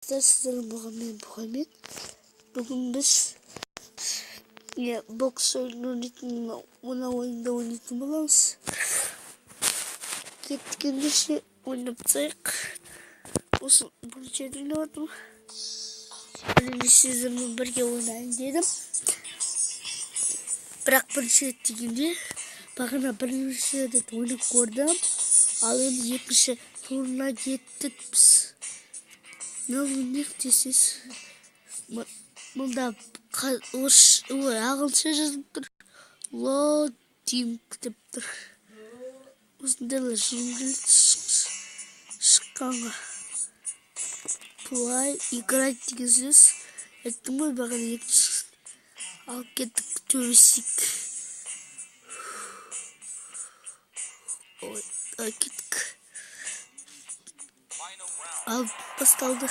Sizlerle Muhammed. Bugün biz boks oyunu oynayacağız. Ketkince şey oynayacak. Bunu çeviriyordum. Böyle sizlerle birlikte oynayın dedim. Bırak bir şey ettiğinde bakın bir şey de oynayıp gördüm. Alın 70 turuna gittik biz. Ne oynayacağız? Bunda ағылшын жазып тұр. Ло деймін деп тұр. Осындайлар жеңіліп шыққанға. Бұлай играть деген сөз. Айттым ғой бағана екінші. Ал кеттік төбесек. Ой, кеттік. Ал басталды.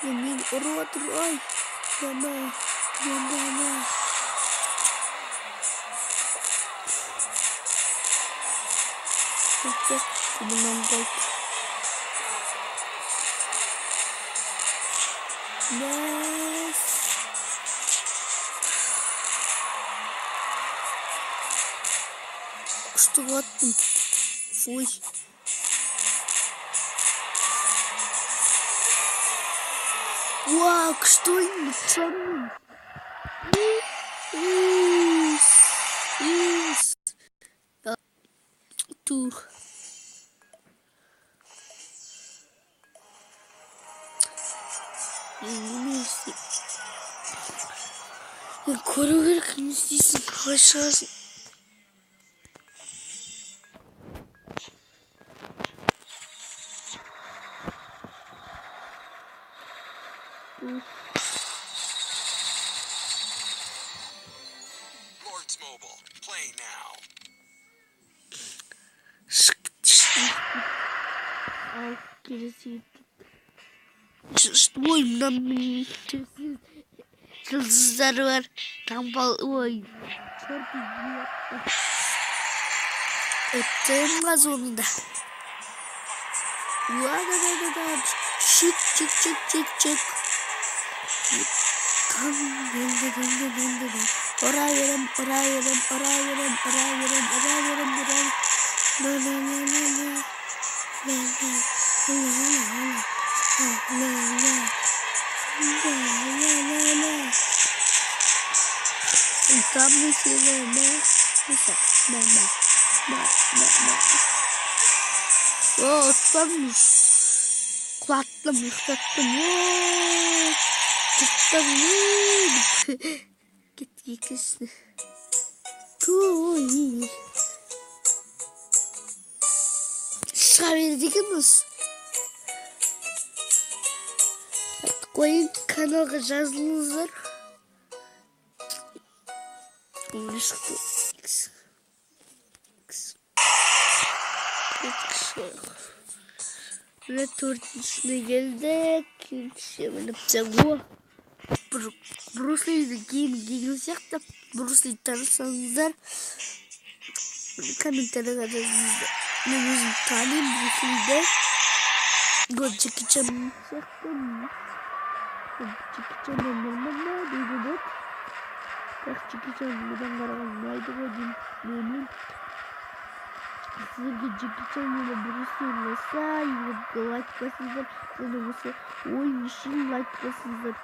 Мен ұрып отыр, ай, яна. Çok bundan bak. Yes. Kuştu attım. Fuy. Вау, что это, пацаны? Тур. Я короче, не здесь соглашаюсь. Lords Mobile, play now. Ой, нам yıldızlar var. Tam bal oy. Ettim gazonunda. Çık. Tam döndü. Oraya yerim. Tam bir şeyler o tutmamış. Kulattım. Çıktım. Git yıkıştı. Kuy. Şaverdik miyiz? Koyun kanalga жазылыңыздар. Ve төртіншісіне келдік. Күйінші мініпсек. Bruce Lee'ді кейін сияқты. Bruce Lee танысаңыздар. Комментарийға жазыңыздар. Мен өзім танимын Bruce Lee'ді. Джеки Чан сияқты. Джеки Чан нормально дейді деп. Бірақ Джеки Чан бұдан қараған ұнайды ғой деймін. Сіздерге Джеки Чан или Bruce Lee ұнаса, лайк басыңыздар. Және осы ойын үшін лайк басыңыздар.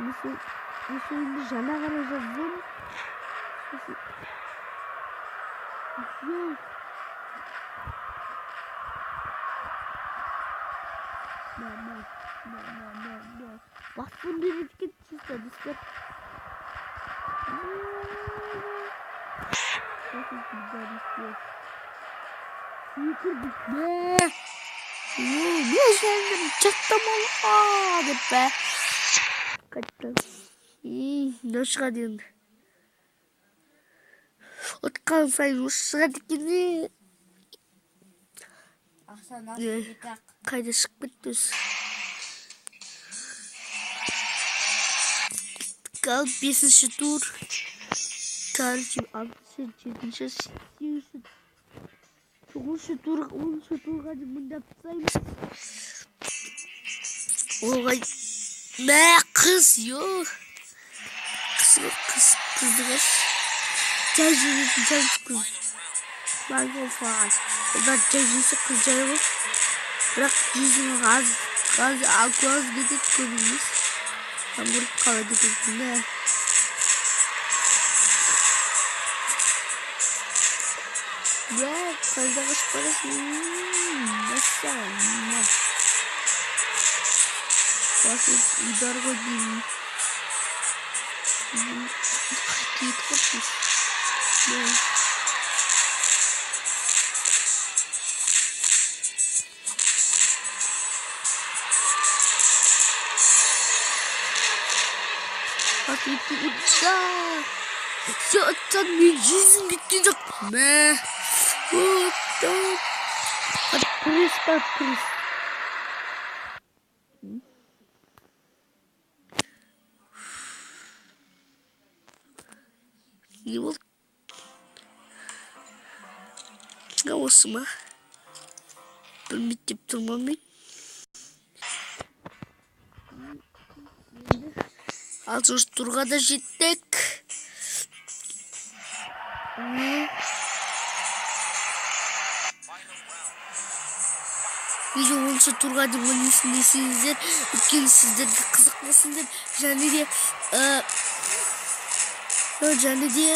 Осы ойынды жаңа ғана жаздым. Басын беріп кетсіздер, дестер. Süykürdük be. Ne sandım? Çaktım ola деп be. Kaçtım. Ne шығады? Отқан сайын шығады екен. Қайда шығып кетті өзі. Кал 5-ші тур. Tarihim Sen жетінші, сегізінші, тоғызыншы турға, 10-шы турға дейін мында пысаймыз. Оғай, мә қыз, йо. Kızdı kız. Cacısı kız. Ben de falan. O da cacısı kız canım. Bırak yüzünü az gidip koymuş. Ben vurup kaladı kızımda. Ya kızda kız parası. Nasıl ne? Nasıl idare edeyim? Yıkılmış. Ne? Bak gitti uçta. Zaten yüzüm bitti de. Ne? Uçta. Hadi polis bak polis. Ne oldu? Ne olsun ha? Ben bittim tamamım. Altı turga da gittik. Video 10-шы turga дейін izlesinizdер. Өйткені сіздерге қызықлысыңдар. Және де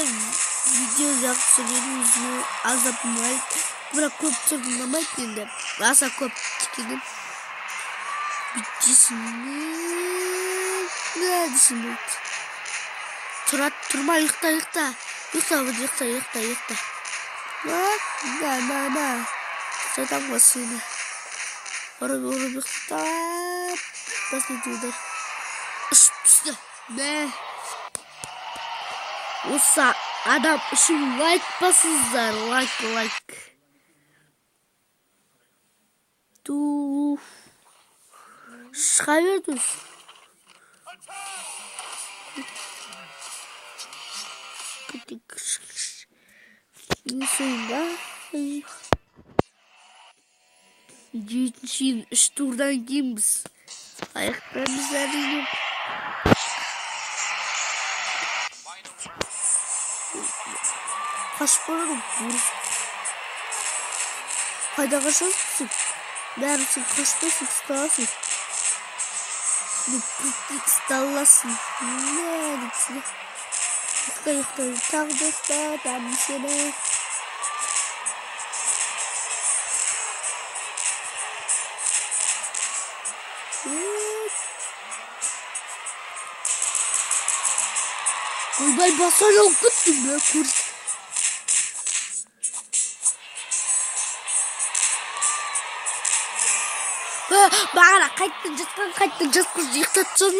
видео жақсы көрсеңіздер аздап ұнайды. Бірақ көп ұнамайды енді. Аса көп тікенім. Бүйтесің. Тұрма, ұйықта. Ұйықта. На. Содан басыны. Орып ұйықтап. Басын ұйдар. Үсті. Бә. Осы адам үшін лайк басыңыздар. Лайк. Туф. Шыға бердіңіз. Не соңда? Жетінші 3 турдан кейін біз аяқтаймыз әрине. Қашып барадым. Қайда қашасың? Бәрісің қашпайсың, ұсталасың. Ұсталасың. Ұйықта. Тағы да ұстатамын сені. Ойбай басар алып кеттім бе көрс. Бағана қайттың жатқан ұйықтатсың.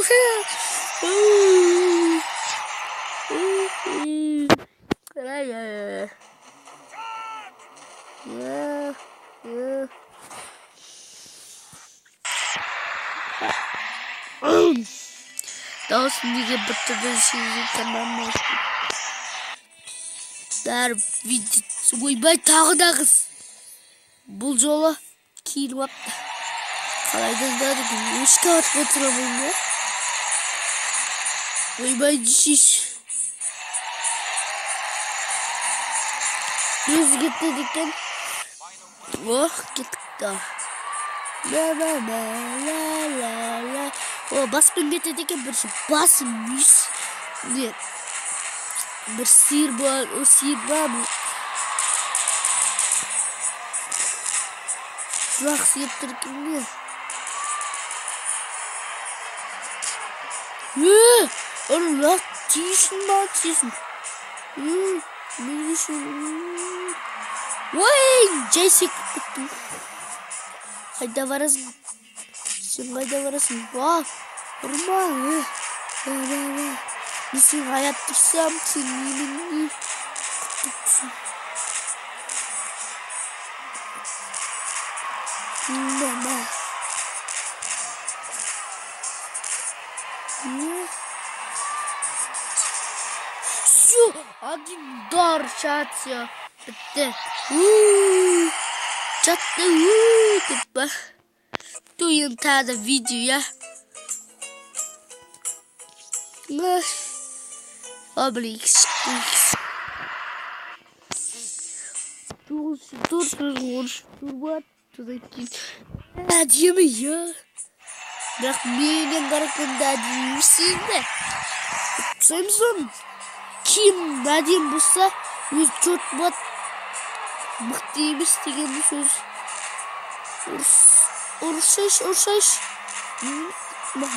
Dağılsın diye bıttırdı şeyi tamamladım. Video oyбай тағы да қыз. Бұл жолы кейін уақытта. Қалайда дедім, өшке атып отыра болмай. Ойбай дешеш. Өзі кетеді екен. Кеттік та. Ла. О, баспен кетеді екен бірші. Басым мүйс. Бір сиыр бар, о сиыр бар. Жылақ сиыр тұр екен не? Ұрылақ тиісін ба, тиісін. Ой, жай секіп біттім. Қайда барасың? Сен қайда барасың? Ұрма. Мен сен аяп тұрсам, сен менің құттықсың. Мама. Все, Один удар, сейчас все. Çattı tiba. Duyun tada videoya. Oblix. Dur what? Hadi mi ya? Bırak benim karakterinde değilsin de. Samson. Kim Nadim bulsa 104 watt mıhtıymış diye bir söz. Ursayış. Bak.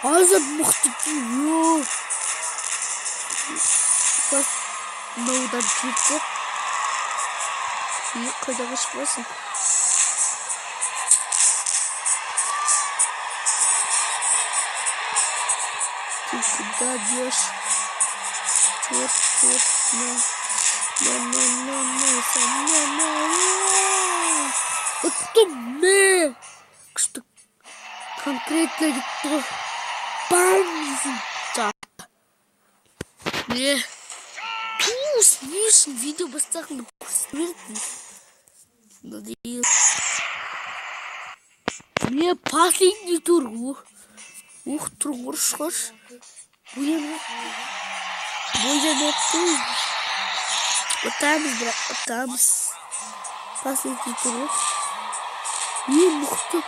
Ağzı mıhtı yok. Bak. No'dan çıktı. İyi kadar çıkmasın. Куда идешь? Черт, кто мне? Что конкретно кто? Бам! Не. Слышь, видео поставлю. Надоело. Мне последний тур. Ух, тур, что ж. Будем вот там последний тур. Не, кто?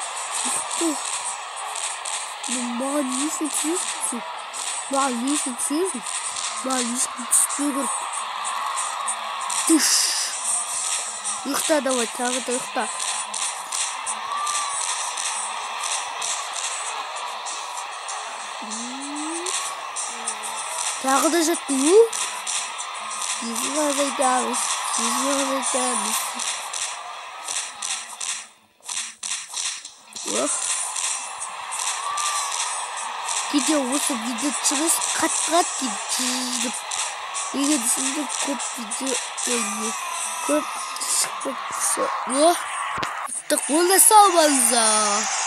Ну, малолетний честный. Малолетний честный. Тыш. Ихта давай, ихта. Тағы да жатты. Жүзін азайтамыз. Кейде осы видео шығыс қат дейді. Егер десінде көп видео көп шықпақсы. Онда сау болыңыздар.